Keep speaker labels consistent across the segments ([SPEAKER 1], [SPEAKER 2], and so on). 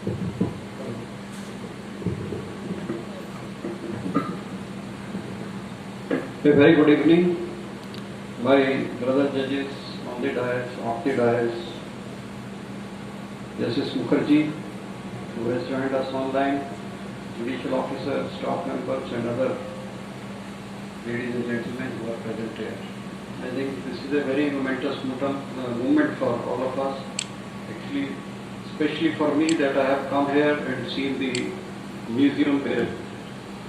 [SPEAKER 1] A very good evening, my brother judges on the dais, off the dais, Justice Mukherjee, who has joined us online, judicial officers, staff members and other ladies and gentlemen who are present here. I think this is a very momentous moment for all of us. Actually, especially for me that I have come here and seen the museum where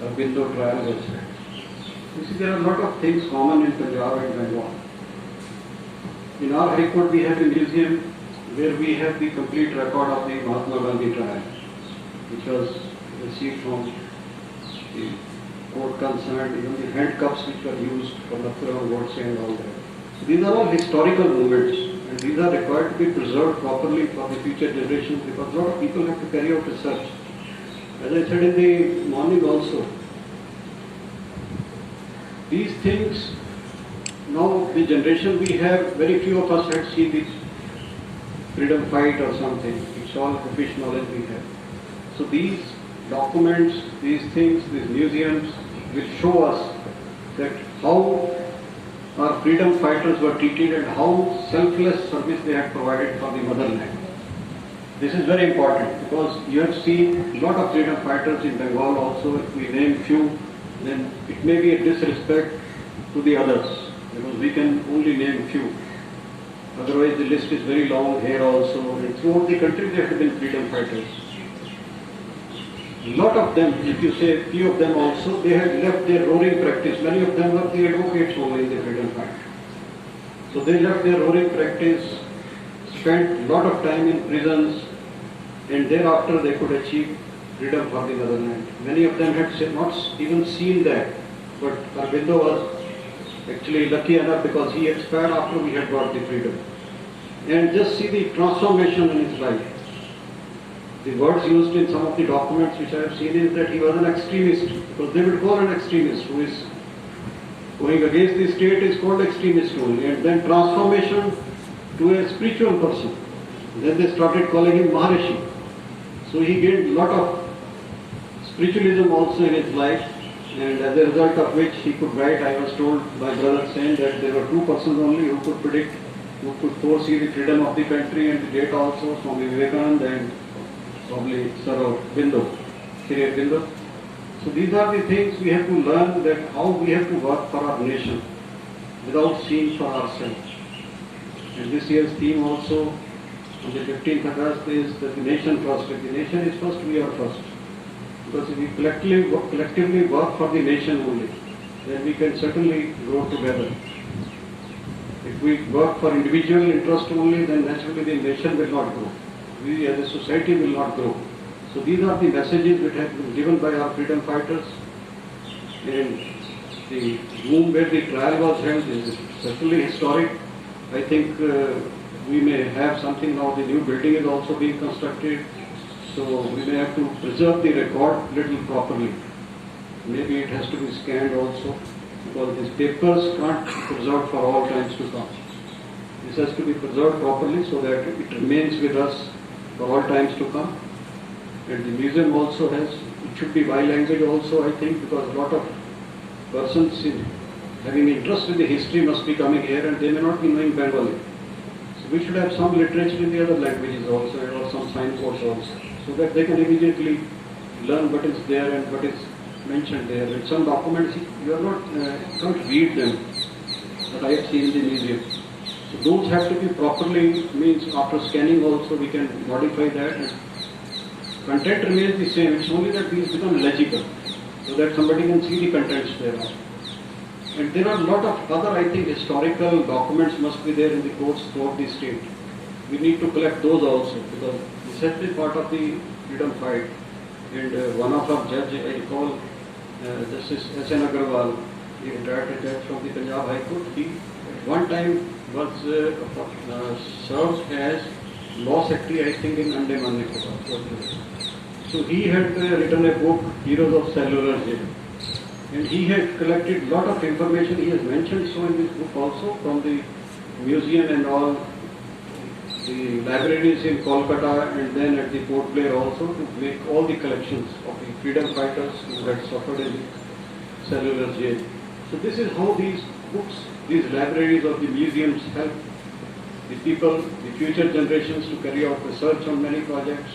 [SPEAKER 1] Aurobindo trial was held. You see, there are a lot of things common in Punjab and Bengal. In our High Court, we have a museum where we have the complete record of the Mahatma Gandhi trial, which was received from the court concerned, even the handcuffs which were used for Nathuram Godse and all that. So these are all historical moments, and these are required to be preserved properly for the future generations because a lot of people have to carry out research. As I said in the morning also, these things, now the generation we have, very few of us had seen this freedom fight or something. It's all professional knowledge we have. So these documents, these things, these museums will show us that how our freedom fighters were treated and how selfless service they had provided for the motherland. This is very important because you have seen a lot of freedom fighters in Bengal also. If we name few, then it may be a disrespect to the others because we can only name few. Otherwise the list is very long here also, and throughout the country there have been freedom fighters. A lot of them, if you say few of them also, they had left their roaring practice. Many of them were the advocates only in the freedom fight. So they left their roaring practice, spent a lot of time in prisons, and thereafter they could achieve freedom for the motherland. Many of them had not even seen that, but Aurobindo was actually lucky enough because he expired after we had got the freedom. And just see the transformation in his life. The words used in some of the documents which I have seen is that he was an extremist, because they would call an extremist who is going against the state is called extremist only, and then transformation to a spiritual person. Then they started calling him Maharishi. So he gained a lot of spiritualism also in his life, and as a result of which he could write. I was told by Brother Sen that there were two persons only who could predict, who could foresee the freedom of the country and the date also, Swami Vivekananda and probably Sir Aurobindo, Sri Aurobindo. So these are the things we have to learn, that how we have to work for our nation without seeing for ourselves. And this year's theme also on the 15th August is that the nation first. If the nation is first, we are first. Because if we collectively work for the nation only, then we can certainly grow together. If we work for individual interest only, then naturally the nation will not grow. We as a society will not grow. So these are the messages which have been given by our freedom fighters. And the room where the trial was held is certainly historic. I think we may have something now. The new building is also being constructed. So we may have to preserve the record little properly. Maybe it has to be scanned also, because these papers can't be preserved for all times to come. This has to be preserved properly so that it remains with us for all times to come. And the museum also has, it should be bi-language also, I think, because a lot of persons having interest in the history must be coming here and they may not be knowing Bengali. So we should have some literature in the other languages also, or some signposts also, so that they can immediately learn what is there and what is mentioned there. And some documents, you are not, can't read them, that I have seen in the museum. So those have to be properly, means after scanning also we can modify that, and content remains the same. It's only that these become legible, so that somebody can see the contents there. And there are a lot of other, I think, historical documents must be there in the courts throughout the state. We need to collect those also, because this has been part of the freedom fight. And one of our judge, I recall, Justice S.N. Agarwal, the retired judge from the Punjab High Court, he at one time was served as law secretary, I think, in Andaman Nicobar. So he had written a book, Heroes of Cellular Jail. And he had collected a lot of information. He has mentioned so in this book also, from the museum and all, the libraries in Kolkata and then at the Port Blair also to make all the collections of the freedom fighters who had suffered in the cellular jail. So this is how these books, these libraries of the museums help the people, the future generations to carry out research on many projects.